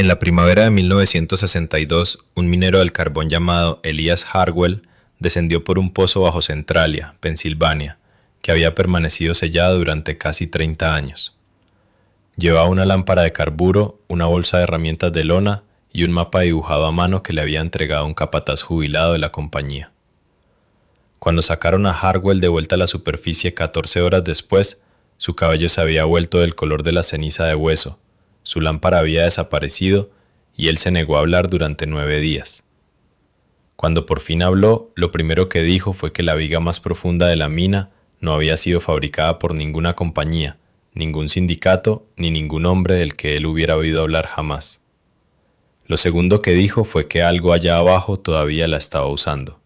En la primavera de 1962, un minero del carbón llamado Elias Hartwell descendió por un pozo bajo Centralia, Pensilvania, que había permanecido sellado durante casi 30 años. Llevaba una lámpara de carburo, una bolsa de herramientas de lona y un mapa dibujado a mano que le había entregado un capataz jubilado de la compañía. Cuando sacaron a Hartwell de vuelta a la superficie 14 horas después, su cabello se había vuelto del color de la ceniza de hueso, su lámpara había desaparecido y él se negó a hablar durante 9 días. Cuando por fin habló, lo primero que dijo fue que la viga más profunda de la mina no había sido fabricada por ninguna compañía, ningún sindicato ni ningún hombre del que él hubiera oído hablar jamás. Lo segundo que dijo fue que algo allá abajo todavía la estaba usando.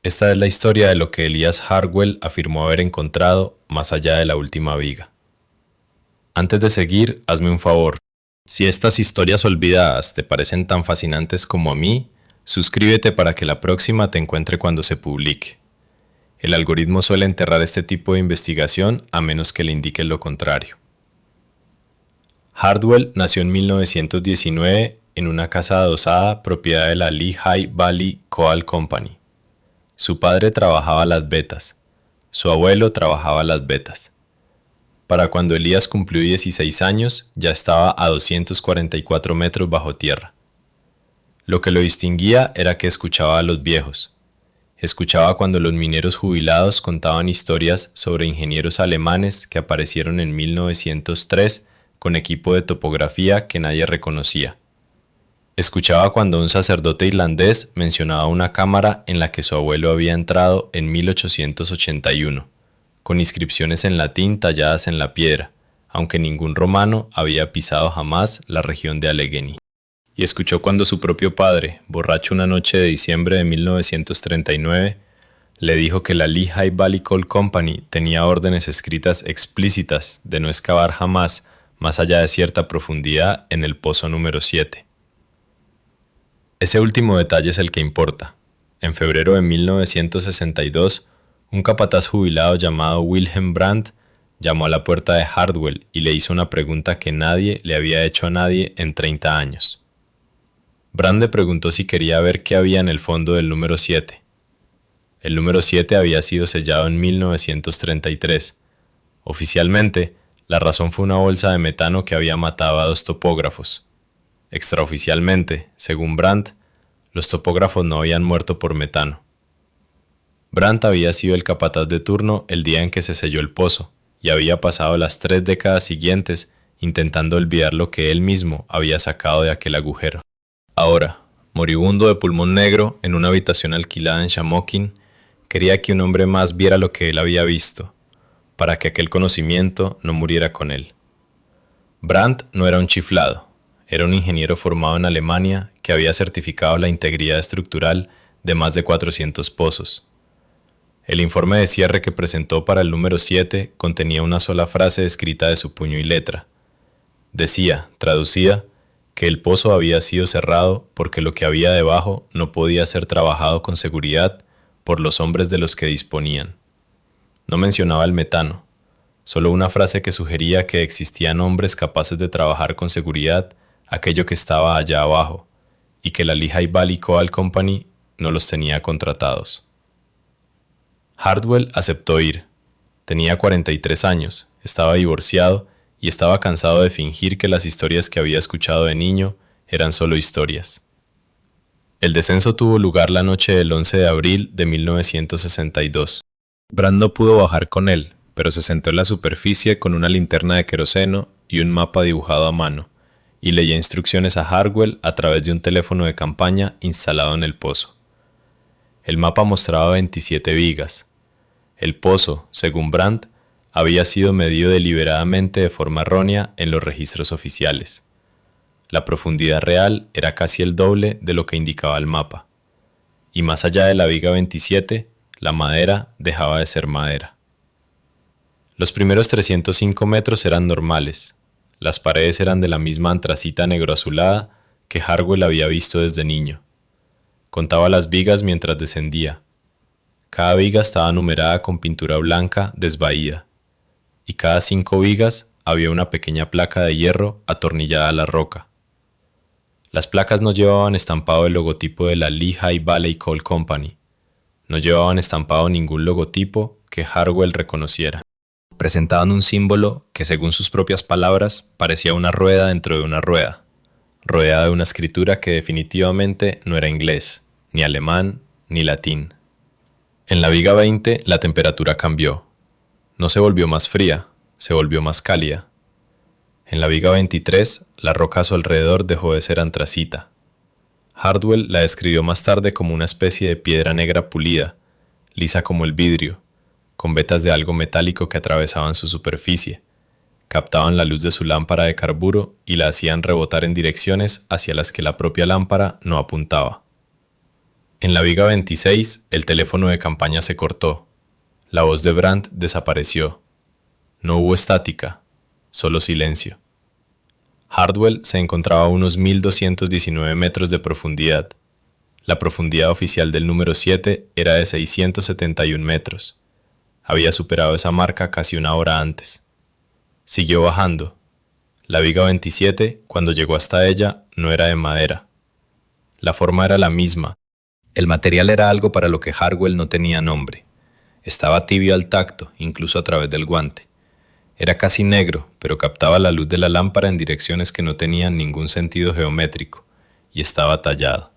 Esta es la historia de lo que Elias Hartwell afirmó haber encontrado más allá de la última viga. Antes de seguir, hazme un favor. Si estas historias olvidadas te parecen tan fascinantes como a mí, suscríbete para que la próxima te encuentre cuando se publique. El algoritmo suele enterrar este tipo de investigación a menos que le indique lo contrario. Hartwell nació en 1919 en una casa adosada propiedad de la Lehigh Valley Coal Company. Su padre trabajaba las vetas. Su abuelo trabajaba las vetas. Para cuando Elías cumplió 16 años, ya estaba a 244 metros bajo tierra. Lo que lo distinguía era que escuchaba a los viejos. Escuchaba cuando los mineros jubilados contaban historias sobre ingenieros alemanes que aparecieron en 1903 con equipo de topografía que nadie reconocía. Escuchaba cuando un sacerdote irlandés mencionaba una cámara en la que su abuelo había entrado en 1881, con inscripciones en latín talladas en la piedra, aunque ningún romano había pisado jamás la región de Allegheny. Y escuchó cuando su propio padre, borracho una noche de diciembre de 1939, le dijo que la Lehigh Valley Coal Company tenía órdenes escritas explícitas de no excavar jamás más allá de cierta profundidad en el pozo número 7. Ese último detalle es el que importa. En febrero de 1962, un capataz jubilado llamado Wilhelm Brandt llamó a la puerta de Hartwell y le hizo una pregunta que nadie le había hecho a nadie en 30 años. Brandt le preguntó si quería ver qué había en el fondo del número 7. El número 7 había sido sellado en 1933. Oficialmente, la razón fue una bolsa de metano que había matado a 2 topógrafos. Extraoficialmente, según Brandt, los topógrafos no habían muerto por metano. Brandt había sido el capataz de turno el día en que se selló el pozo y había pasado las 3 décadas siguientes intentando olvidar lo que él mismo había sacado de aquel agujero. Ahora, moribundo de pulmón negro en una habitación alquilada en Shamokin, quería que un hombre más viera lo que él había visto, para que aquel conocimiento no muriera con él. Brandt no era un chiflado, era un ingeniero formado en Alemania que había certificado la integridad estructural de más de 400 pozos. El informe de cierre que presentó para el número 7 contenía una sola frase escrita de su puño y letra. Decía, traducida, que el pozo había sido cerrado porque lo que había debajo no podía ser trabajado con seguridad por los hombres de los que disponían. No mencionaba el metano, solo una frase que sugería que existían hombres capaces de trabajar con seguridad aquello que estaba allá abajo, y que la Lehigh Valley Coal Company no los tenía contratados. Hartwell aceptó ir. Tenía 43 años, estaba divorciado y estaba cansado de fingir que las historias que había escuchado de niño eran solo historias. El descenso tuvo lugar la noche del 11 de abril de 1962. Brandt no pudo bajar con él, pero se sentó en la superficie con una linterna de queroseno y un mapa dibujado a mano, y leía instrucciones a Hartwell a través de un teléfono de campaña instalado en el pozo. El mapa mostraba 27 vigas. El pozo, según Brandt, había sido medido deliberadamente de forma errónea en los registros oficiales. La profundidad real era casi el doble de lo que indicaba el mapa. Y más allá de la viga 27, la madera dejaba de ser madera. Los primeros 305 metros eran normales. Las paredes eran de la misma antracita negro-azulada que Hartwell había visto desde niño. Contaba las vigas mientras descendía. Cada viga estaba numerada con pintura blanca desvaída, y cada 5 vigas había una pequeña placa de hierro atornillada a la roca. Las placas no llevaban estampado el logotipo de la Lehigh Valley Coal Company. No llevaban estampado ningún logotipo que Harwell reconociera. Presentaban un símbolo que, según sus propias palabras, parecía una rueda dentro de una rueda, rodeada de una escritura que definitivamente no era inglés, ni alemán, ni latín. En la viga 20 la temperatura cambió. No se volvió más fría, se volvió más cálida. En la viga 23, la roca a su alrededor dejó de ser antracita. Harwell la describió más tarde como una especie de piedra negra pulida, lisa como el vidrio, con vetas de algo metálico que atravesaban su superficie, captaban la luz de su lámpara de carburo y la hacían rebotar en direcciones hacia las que la propia lámpara no apuntaba. En la viga 26, el teléfono de campaña se cortó. La voz de Brandt desapareció. No hubo estática, solo silencio. Harwell se encontraba a unos 1219 metros de profundidad. La profundidad oficial del número 7 era de 671 metros. Había superado esa marca casi una hora antes. Siguió bajando. La viga 27, cuando llegó hasta ella, no era de madera. La forma era la misma. El material era algo para lo que Harwell no tenía nombre. Estaba tibio al tacto, incluso a través del guante. Era casi negro, pero captaba la luz de la lámpara en direcciones que no tenían ningún sentido geométrico, y estaba tallado.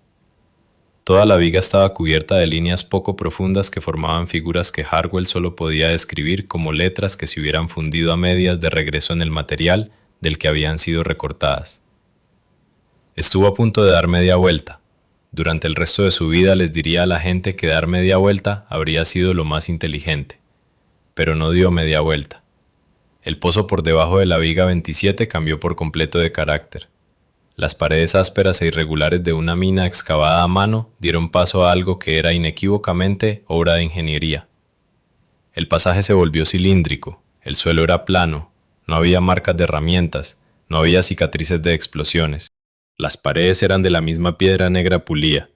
Toda la viga estaba cubierta de líneas poco profundas que formaban figuras que Harwell solo podía describir como letras que se hubieran fundido a medias de regreso en el material del que habían sido recortadas. Estuvo a punto de dar media vuelta. Durante el resto de su vida les diría a la gente que dar media vuelta habría sido lo más inteligente, pero no dio media vuelta. El pozo por debajo de la viga 27 cambió por completo de carácter. Las paredes ásperas e irregulares de una mina excavada a mano dieron paso a algo que era inequívocamente obra de ingeniería. El pasaje se volvió cilíndrico, el suelo era plano, no había marcas de herramientas, no había cicatrices de explosiones. Las paredes eran de la misma piedra negra pulida,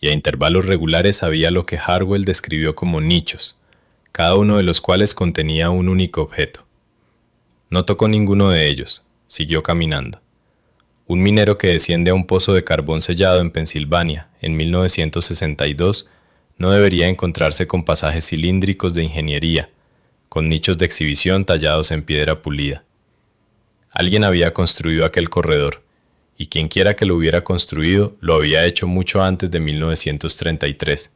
y a intervalos regulares había lo que Harwell describió como nichos, cada uno de los cuales contenía un único objeto. No tocó ninguno de ellos, siguió caminando. Un minero que desciende a un pozo de carbón sellado en Pensilvania en 1962 no debería encontrarse con pasajes cilíndricos de ingeniería, con nichos de exhibición tallados en piedra pulida. Alguien había construido aquel corredor, y quienquiera que lo hubiera construido lo había hecho mucho antes de 1933,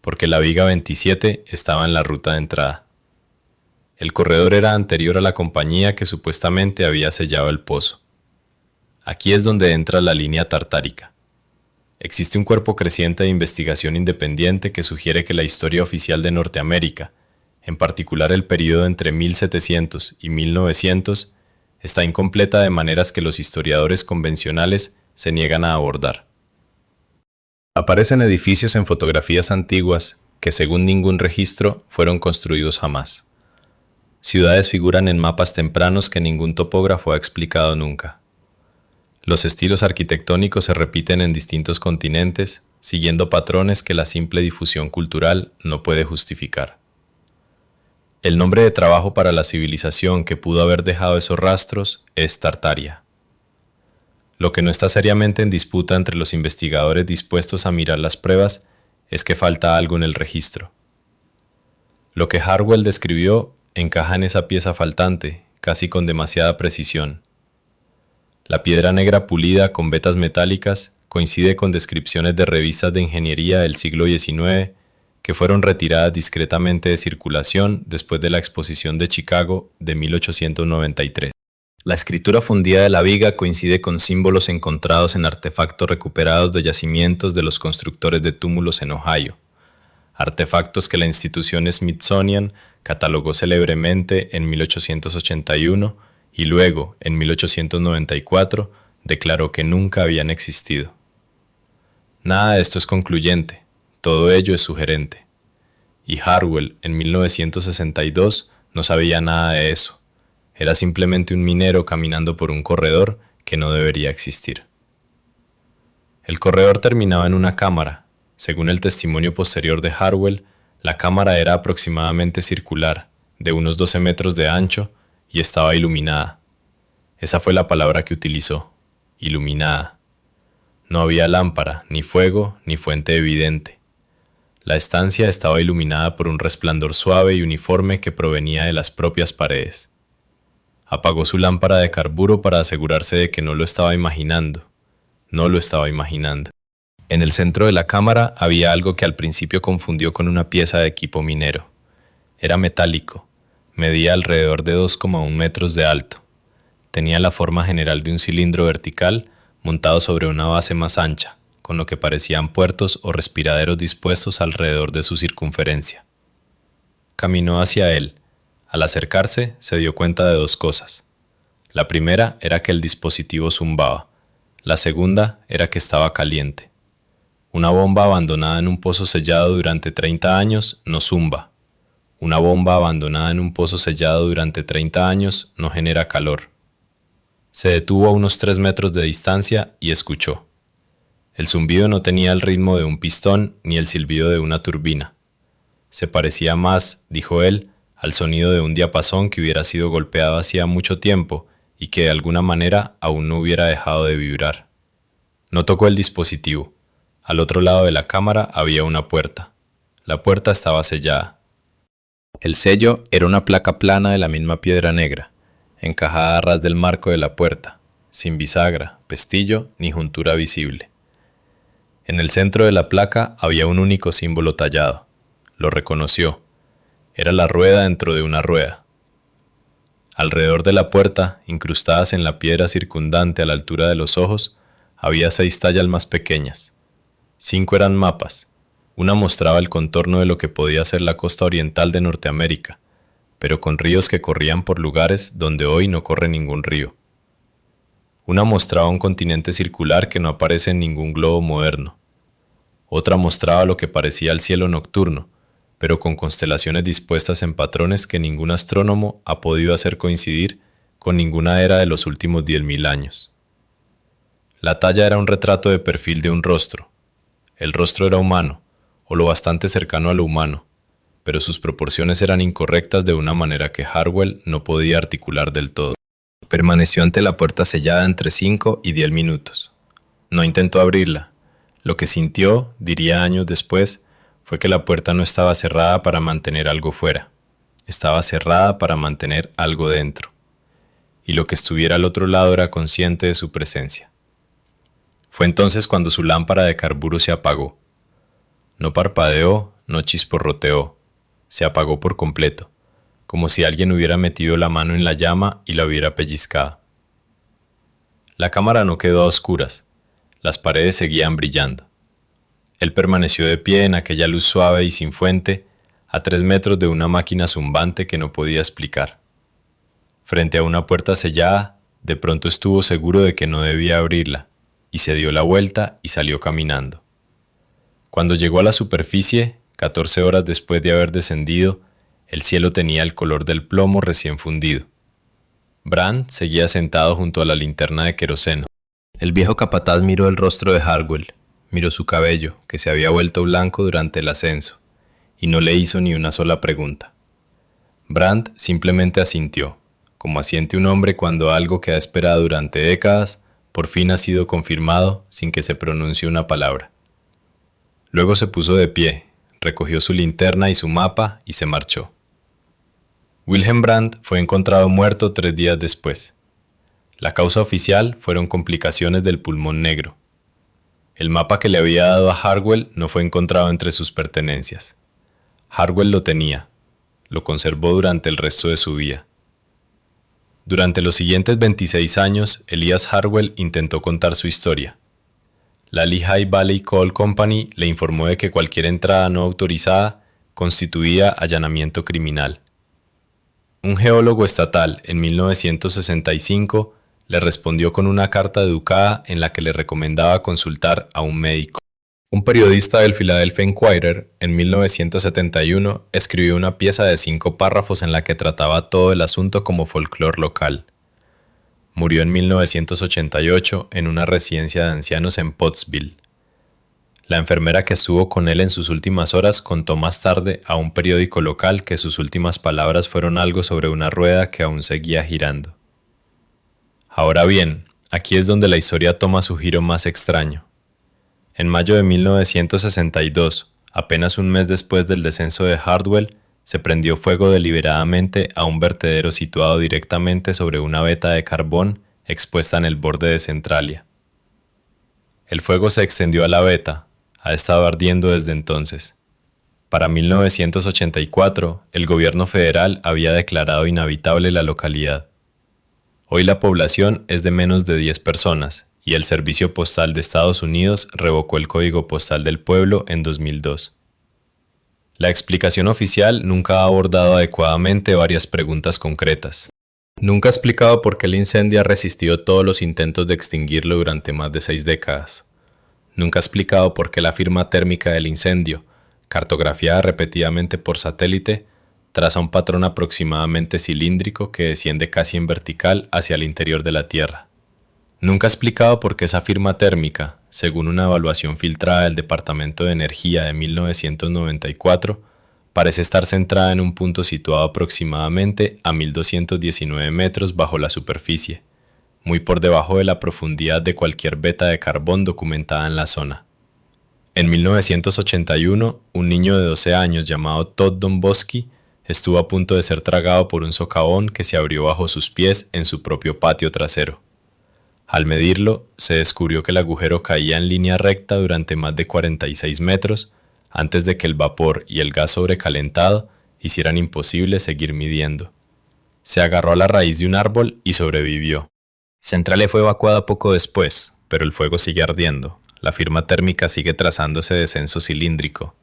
porque la viga 27 estaba en la ruta de entrada. El corredor era anterior a la compañía que supuestamente había sellado el pozo. Aquí es donde entra la línea tartárica. Existe un cuerpo creciente de investigación independiente que sugiere que la historia oficial de Norteamérica, en particular el período entre 1700 y 1900, está incompleta de maneras que los historiadores convencionales se niegan a abordar. Aparecen edificios en fotografías antiguas que, según ningún registro, fueron construidos jamás. Ciudades figuran en mapas tempranos que ningún topógrafo ha explicado nunca. Los estilos arquitectónicos se repiten en distintos continentes, siguiendo patrones que la simple difusión cultural no puede justificar. El nombre de trabajo para la civilización que pudo haber dejado esos rastros es Tartaria. Lo que no está seriamente en disputa entre los investigadores dispuestos a mirar las pruebas es que falta algo en el registro. Lo que Harwell describió encaja en esa pieza faltante, casi con demasiada precisión. La piedra negra pulida con vetas metálicas coincide con descripciones de revistas de ingeniería del siglo XIX que fueron retiradas discretamente de circulación después de la Exposición de Chicago de 1893. La escritura fundida de la viga coincide con símbolos encontrados en artefactos recuperados de yacimientos de los constructores de túmulos en Ohio, artefactos que la institución Smithsonian catalogó célebremente en 1881 y luego, en 1894, declaró que nunca habían existido. Nada de esto es concluyente, todo ello es sugerente. Y Harwell, en 1962, no sabía nada de eso. Era simplemente un minero caminando por un corredor que no debería existir. El corredor terminaba en una cámara. Según el testimonio posterior de Harwell, la cámara era aproximadamente circular, de unos 12 metros de ancho, y estaba iluminada. Esa fue la palabra que utilizó, iluminada. No había lámpara, ni fuego, ni fuente evidente. La estancia estaba iluminada por un resplandor suave y uniforme que provenía de las propias paredes. Apagó su lámpara de carburo para asegurarse de que no lo estaba imaginando. No lo estaba imaginando. En el centro de la cámara había algo que al principio confundió con una pieza de equipo minero. Era metálico. Medía alrededor de 2,1 metros de alto. Tenía la forma general de un cilindro vertical montado sobre una base más ancha, con lo que parecían puertos o respiraderos dispuestos alrededor de su circunferencia. Caminó hacia él. Al acercarse, se dio cuenta de 2 cosas. La primera era que el dispositivo zumbaba. La segunda era que estaba caliente. Una bomba abandonada en un pozo sellado durante 30 años no zumba. Una bomba abandonada en un pozo sellado durante 30 años no genera calor. Se detuvo a unos 3 metros de distancia y escuchó. El zumbido no tenía el ritmo de un pistón ni el silbido de una turbina. Se parecía más, dijo él, al sonido de un diapasón que hubiera sido golpeado hacía mucho tiempo y que de alguna manera aún no hubiera dejado de vibrar. No tocó el dispositivo. Al otro lado de la cámara había una puerta. La puerta estaba sellada. El sello era una placa plana de la misma piedra negra, encajada a ras del marco de la puerta, sin bisagra, pestillo ni juntura visible. En el centro de la placa había un único símbolo tallado. Lo reconoció. Era la rueda dentro de una rueda. Alrededor de la puerta, incrustadas en la piedra circundante a la altura de los ojos, había 6 tallas más pequeñas. 5 eran mapas. Una mostraba el contorno de lo que podía ser la costa oriental de Norteamérica, pero con ríos que corrían por lugares donde hoy no corre ningún río. Una mostraba un continente circular que no aparece en ningún globo moderno. Otra mostraba lo que parecía el cielo nocturno, pero con constelaciones dispuestas en patrones que ningún astrónomo ha podido hacer coincidir con ninguna era de los últimos 10.000 años. La talla era un retrato de perfil de un rostro. El rostro era humano, o lo bastante cercano a lo humano, pero sus proporciones eran incorrectas de una manera que Harwell no podía articular del todo. Permaneció ante la puerta sellada entre 5 y 10 minutos. No intentó abrirla. Lo que sintió, diría años después, fue que la puerta no estaba cerrada para mantener algo fuera. Estaba cerrada para mantener algo dentro. Y lo que estuviera al otro lado era consciente de su presencia. Fue entonces cuando su lámpara de carburo se apagó. No parpadeó, no chisporroteó. Se apagó por completo, como si alguien hubiera metido la mano en la llama y la hubiera pellizcado. La cámara no quedó a oscuras. Las paredes seguían brillando. Él permaneció de pie en aquella luz suave y sin fuente, a 3 metros de una máquina zumbante que no podía explicar. Frente a una puerta sellada, de pronto estuvo seguro de que no debía abrirla, y se dio la vuelta y salió caminando. Cuando llegó a la superficie, 14 horas después de haber descendido, el cielo tenía el color del plomo recién fundido. Brand seguía sentado junto a la linterna de queroseno. El viejo capataz miró el rostro de Harwell, miró su cabello, que se había vuelto blanco durante el ascenso, y no le hizo ni una sola pregunta. Brand simplemente asintió, como asiente un hombre cuando algo que ha esperado durante décadas por fin ha sido confirmado sin que se pronuncie una palabra. Luego se puso de pie, recogió su linterna y su mapa y se marchó. Wilhelm Brandt fue encontrado muerto 3 días después. La causa oficial fueron complicaciones del pulmón negro. El mapa que le había dado a Harwell no fue encontrado entre sus pertenencias. Harwell lo tenía. Lo conservó durante el resto de su vida. Durante los siguientes 26 años, Elias Harwell intentó contar su historia. La Lehigh Valley Coal Company le informó de que cualquier entrada no autorizada constituía allanamiento criminal. Un geólogo estatal en 1965 le respondió con una carta educada en la que le recomendaba consultar a un médico. Un periodista del Philadelphia Inquirer, en 1971, escribió una pieza de 5 párrafos en la que trataba todo el asunto como folclore local. Murió en 1988 en una residencia de ancianos en Pottsville. La enfermera que estuvo con él en sus últimas horas contó más tarde a un periódico local que sus últimas palabras fueron algo sobre una rueda que aún seguía girando. Ahora bien, aquí es donde la historia toma su giro más extraño. En mayo de 1962, apenas un mes después del descenso de Hardwell, se prendió fuego deliberadamente a un vertedero situado directamente sobre una veta de carbón expuesta en el borde de Centralia. El fuego se extendió a la veta, ha estado ardiendo desde entonces. Para 1984, el gobierno federal había declarado inhabitable la localidad. Hoy la población es de menos de 10 personas y el Servicio Postal de Estados Unidos revocó el código postal del pueblo en 2002. La explicación oficial nunca ha abordado adecuadamente varias preguntas concretas. Nunca ha explicado por qué el incendio ha resistido todos los intentos de extinguirlo durante más de 6 décadas. Nunca ha explicado por qué la firma térmica del incendio, cartografiada repetidamente por satélite, traza un patrón aproximadamente cilíndrico que desciende casi en vertical hacia el interior de la Tierra. Nunca ha explicado por qué esa firma térmica, según una evaluación filtrada del Departamento de Energía de 1994, parece estar centrada en un punto situado aproximadamente a 1219 metros bajo la superficie, muy por debajo de la profundidad de cualquier veta de carbón documentada en la zona. En 1981, un niño de 12 años llamado Todd Domboski estuvo a punto de ser tragado por un socavón que se abrió bajo sus pies en su propio patio trasero. Al medirlo, se descubrió que el agujero caía en línea recta durante más de 46 metros antes de que el vapor y el gas sobrecalentado hicieran imposible seguir midiendo. Se agarró a la raíz de un árbol y sobrevivió. Centralia fue evacuada poco después, pero el fuego sigue ardiendo. La firma térmica sigue trazando ese descenso cilíndrico,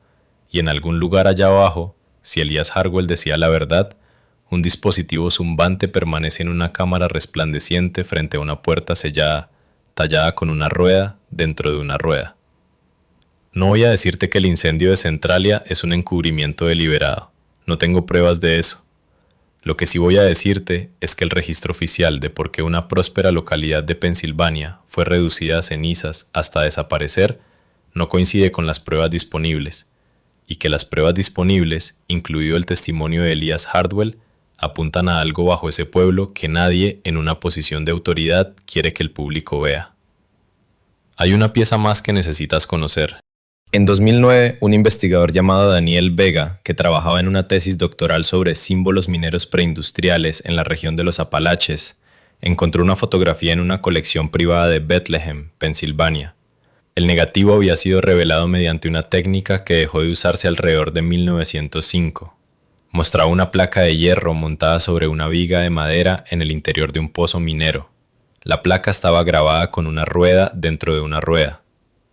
y en algún lugar allá abajo, si Elias Hardwell decía la verdad, un dispositivo zumbante permanece en una cámara resplandeciente frente a una puerta sellada, tallada con una rueda dentro de una rueda. No voy a decirte que el incendio de Centralia es un encubrimiento deliberado. No tengo pruebas de eso. Lo que sí voy a decirte es que el registro oficial de por qué una próspera localidad de Pensilvania fue reducida a cenizas hasta desaparecer no coincide con las pruebas disponibles, y que las pruebas disponibles, incluido el testimonio de Elias Hardwell, apuntan a algo bajo ese pueblo que nadie en una posición de autoridad quiere que el público vea. Hay una pieza más que necesitas conocer. En 2009, un investigador llamado Daniel Vega, que trabajaba en una tesis doctoral sobre símbolos mineros preindustriales en la región de los Apalaches, encontró una fotografía en una colección privada de Bethlehem, Pensilvania. El negativo había sido revelado mediante una técnica que dejó de usarse alrededor de 1905. Mostraba una placa de hierro montada sobre una viga de madera en el interior de un pozo minero. La placa estaba grabada con una rueda dentro de una rueda.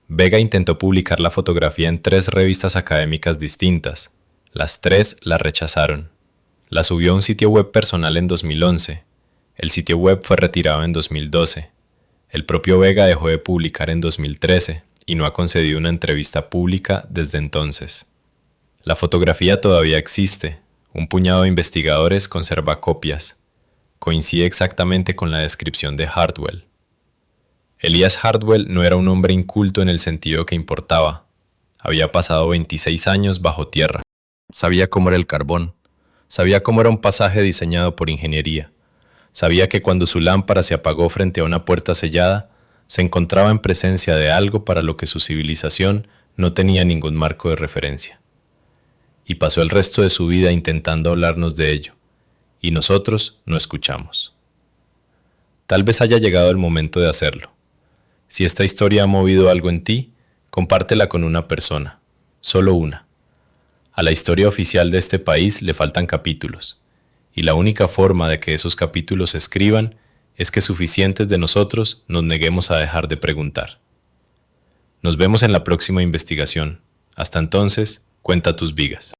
Vega intentó publicar la fotografía en 3 revistas académicas distintas. Las 3 la rechazaron. La subió a un sitio web personal en 2011. El sitio web fue retirado en 2012. El propio Vega dejó de publicar en 2013 y no ha concedido una entrevista pública desde entonces. La fotografía todavía existe. Un puñado de investigadores conserva copias. Coincide exactamente con la descripción de Hardwell. Elias Hardwell no era un hombre inculto en el sentido que importaba. Había pasado 26 años bajo tierra. Sabía cómo era el carbón. Sabía cómo era un pasaje diseñado por ingeniería. Sabía que cuando su lámpara se apagó frente a una puerta sellada, se encontraba en presencia de algo para lo que su civilización no tenía ningún marco de referencia. Y pasó el resto de su vida intentando hablarnos de ello, y nosotros no escuchamos. Tal vez haya llegado el momento de hacerlo. Si esta historia ha movido algo en ti, compártela con una persona, solo una. A la historia oficial de este país le faltan capítulos, y la única forma de que esos capítulos se escriban es que suficientes de nosotros nos neguemos a dejar de preguntar. Nos vemos en la próxima investigación. Hasta entonces, cuenta tus vigas.